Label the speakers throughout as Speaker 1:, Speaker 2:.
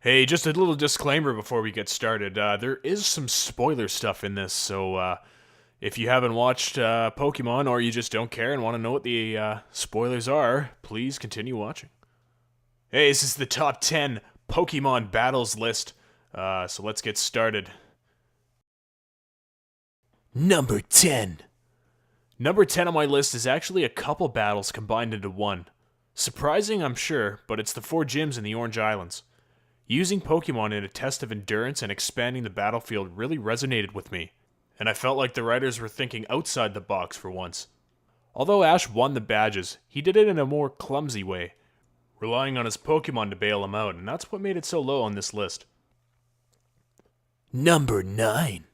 Speaker 1: Hey, just a little disclaimer before we get started. There is some spoiler stuff in this, so if you haven't watched Pokemon or you just don't care and want to know what the spoilers are, please continue watching. Hey, this is the top 10 Pokemon battles list, so let's get started.
Speaker 2: Number 10.
Speaker 1: Number 10 on my list is actually a couple battles combined into one. Surprising, I'm sure, but it's the 4 gyms in the Orange Islands. Using Pokemon in a test of endurance and expanding the battlefield really resonated with me, and I felt like the writers were thinking outside the box for once. Although Ash won the badges, he did it in a more clumsy way, relying on his Pokemon to bail him out, and that's what made it so low on this list.
Speaker 2: Number 9.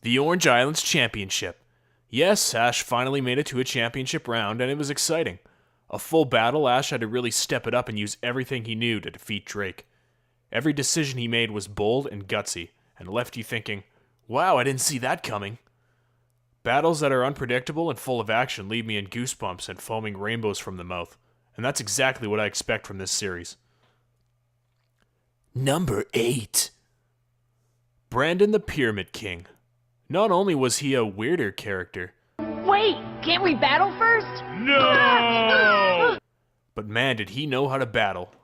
Speaker 1: The Orange Islands Championship. Yes, Ash finally made it to a championship round, and it was exciting. A full battle, Ash had to really step it up and use everything he knew to defeat Drake. Every decision he made was bold and gutsy, and left you thinking, wow, I didn't see that coming. Battles that are unpredictable and full of action leave me in goosebumps and foaming rainbows from the mouth, and that's exactly what I expect from this series.
Speaker 2: Number 8.
Speaker 1: Brandon the Pyramid King. Not only was he a weirder character,
Speaker 3: Wait, can't we battle first?
Speaker 1: no! But man, did he know how to battle.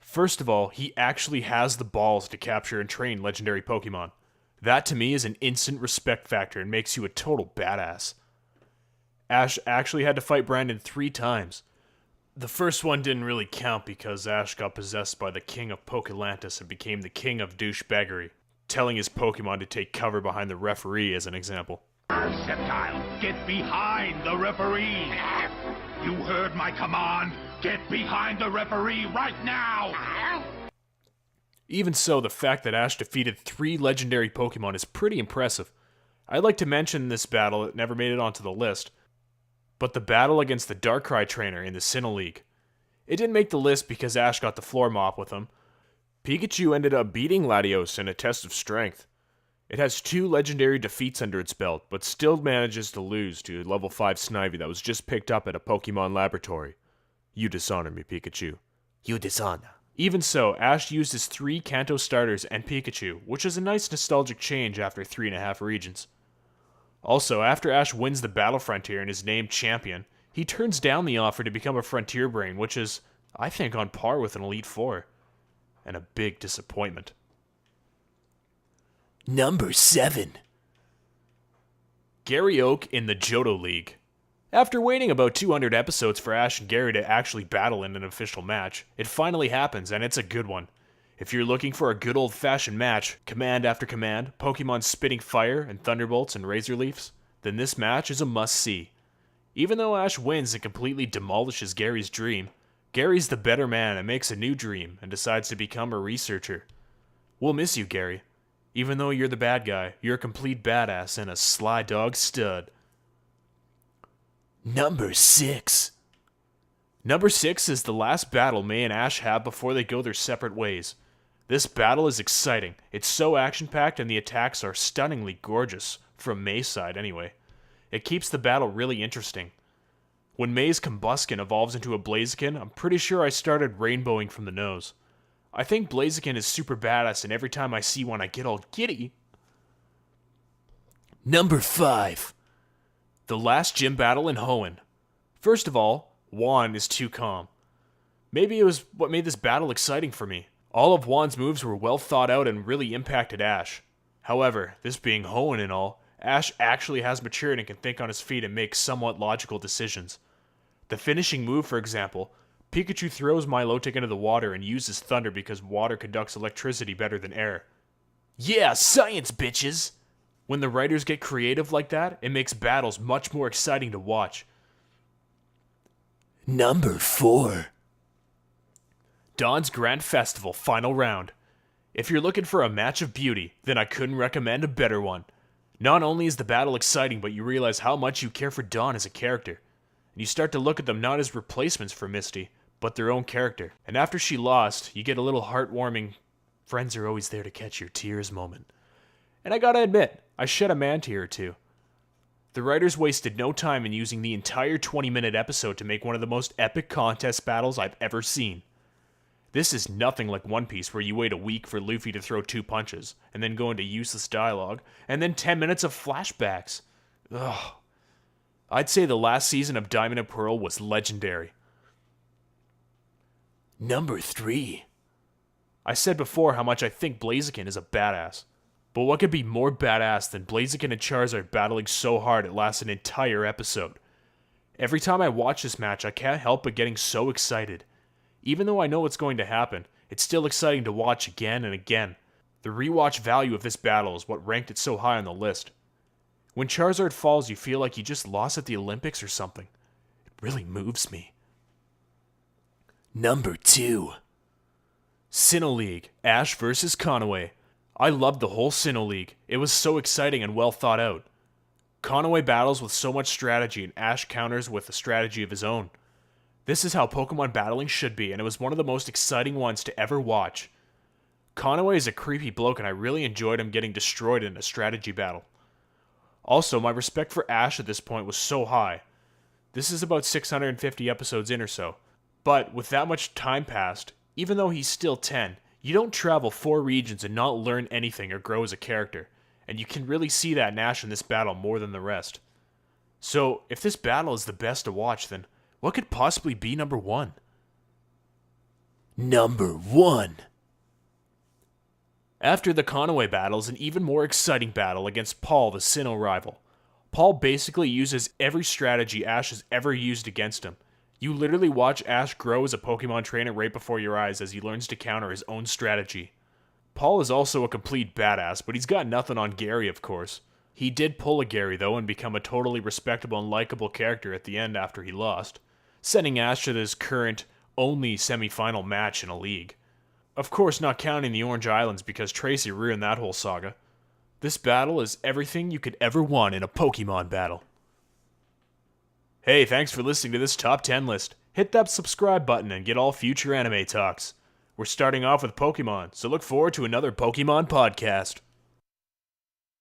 Speaker 1: First of all, he actually has the balls to capture and train legendary Pokemon. That to me is an instant respect factor and makes you a total badass. Ash actually had to fight Brandon 3 times. The first one didn't really count because Ash got possessed by the king of Pokelantis and became the king of douchebaggery, telling his Pokemon to take cover behind the referee as an example.
Speaker 4: Reptile, get behind the referee! You heard my command! Get behind the referee right now!
Speaker 1: Even so, the fact that Ash defeated 3 legendary Pokemon is pretty impressive. I'd like to mention this battle that never made it onto the list, but the battle against the Darkrai trainer in the Sinnoh League. It didn't make the list because Ash got the floor mop with him. Pikachu ended up beating Latios in a test of strength. It has 2 legendary defeats under its belt, but still manages to lose to level 5 Snivy that was just picked up at a Pokemon laboratory. You dishonor me, Pikachu.
Speaker 2: You dishonor.
Speaker 1: Even so, Ash used his 3 Kanto starters and Pikachu, which is a nice nostalgic change after 3.5 regions. Also, after Ash wins the Battle Frontier and is named champion, he turns down the offer to become a Frontier Brain, which is, I think, on par with an Elite Four. And a big disappointment.
Speaker 2: Number 7.
Speaker 1: Gary Oak in the Johto League. After waiting about 200 episodes for Ash and Gary to actually battle in an official match, it finally happens, and it's a good one. If you're looking for a good old-fashioned match, command after command, Pokemon spitting fire and thunderbolts and razor leafs, then this match is a must-see. Even though Ash wins and completely demolishes Gary's dream, Gary's the better man and makes a new dream and decides to become a researcher. We'll miss you, Gary. Even though you're the bad guy, you're a complete badass and a sly dog stud.
Speaker 2: Number 6.
Speaker 1: Number 6 is the last battle May and Ash have before they go their separate ways. This battle is exciting. It's so action-packed and the attacks are stunningly gorgeous, from May's side anyway. It keeps the battle really interesting. When May's Combuskin evolves into a Blaziken, I'm pretty sure I started rainbowing from the nose. I think Blaziken is super badass, and every time I see one I get all giddy.
Speaker 2: Number 5.
Speaker 1: The last gym battle in Hoenn. First of all, Juan is too calm. Maybe it was what made this battle exciting for me. All of Juan's moves were well thought out and really impacted Ash. However, this being Hoenn and all, Ash actually has matured and can think on his feet and make somewhat logical decisions. The finishing move, for example, Pikachu throws Milotic into the water and uses Thunder because water conducts electricity better than air. Yeah, science, bitches! When the writers get creative like that, it makes battles much more exciting to watch.
Speaker 2: Number 4.
Speaker 1: Dawn's Grand Festival Final Round. If you're looking for a match of beauty, then I couldn't recommend a better one. Not only is the battle exciting, but you realize how much you care for Dawn as a character. And you start to look at them not as replacements for Misty, but their own character. And after she lost, you get a little heartwarming, friends are always there to catch your tears moment. And I gotta admit, I shed a man tear or two. The writers wasted no time in using the entire 20-minute episode to make one of the most epic contest battles I've ever seen. This is nothing like One Piece, where you wait a week for Luffy to throw 2 punches, and then go into useless dialogue, and then 10 minutes of flashbacks. Ugh. I'd say the last season of Diamond and Pearl was legendary.
Speaker 2: Number 3.
Speaker 1: I said before how much I think Blaziken is a badass. But what could be more badass than Blaziken and Charizard battling so hard it lasts an entire episode? Every time I watch this match, I can't help but getting so excited. Even though I know what's going to happen, it's still exciting to watch again and again. The rewatch value of this battle is what ranked it so high on the list. When Charizard falls, you feel like you just lost at the Olympics or something. It really moves me.
Speaker 2: Number 2.
Speaker 1: Sinnoh League, Ash vs. Conaway. I loved the whole Sinnoh League. It was so exciting and well thought out. Conaway battles with so much strategy, and Ash counters with a strategy of his own. This is how Pokemon battling should be, and it was one of the most exciting ones to ever watch. Conaway is a creepy bloke, and I really enjoyed him getting destroyed in a strategy battle. Also, my respect for Ash at this point was so high. This is about 650 episodes in or so. But with that much time passed, even though he's still 10, you don't travel 4 regions and not learn anything or grow as a character, and you can really see that in Ash in this battle more than the rest. So, if this battle is the best to watch, then what could possibly be number 1?
Speaker 2: Number 1.
Speaker 1: After the Conaway battle is an even more exciting battle against Paul, the Sinnoh rival. Paul basically uses every strategy Ash has ever used against him. You literally watch Ash grow as a Pokemon trainer right before your eyes as he learns to counter his own strategy. Paul is also a complete badass, but he's got nothing on Gary, of course. He did pull a Gary, though, and become a totally respectable and likable character at the end after he lost, sending Ash to his current only semi-final match in a league. Of course, not counting the Orange Islands because Tracy ruined that whole saga. This battle is everything you could ever want in a Pokemon battle. Hey, thanks for listening to this top 10 list. Hit that subscribe button and get all future anime talks. We're starting off with Pokemon, so look forward to another Pokemon podcast.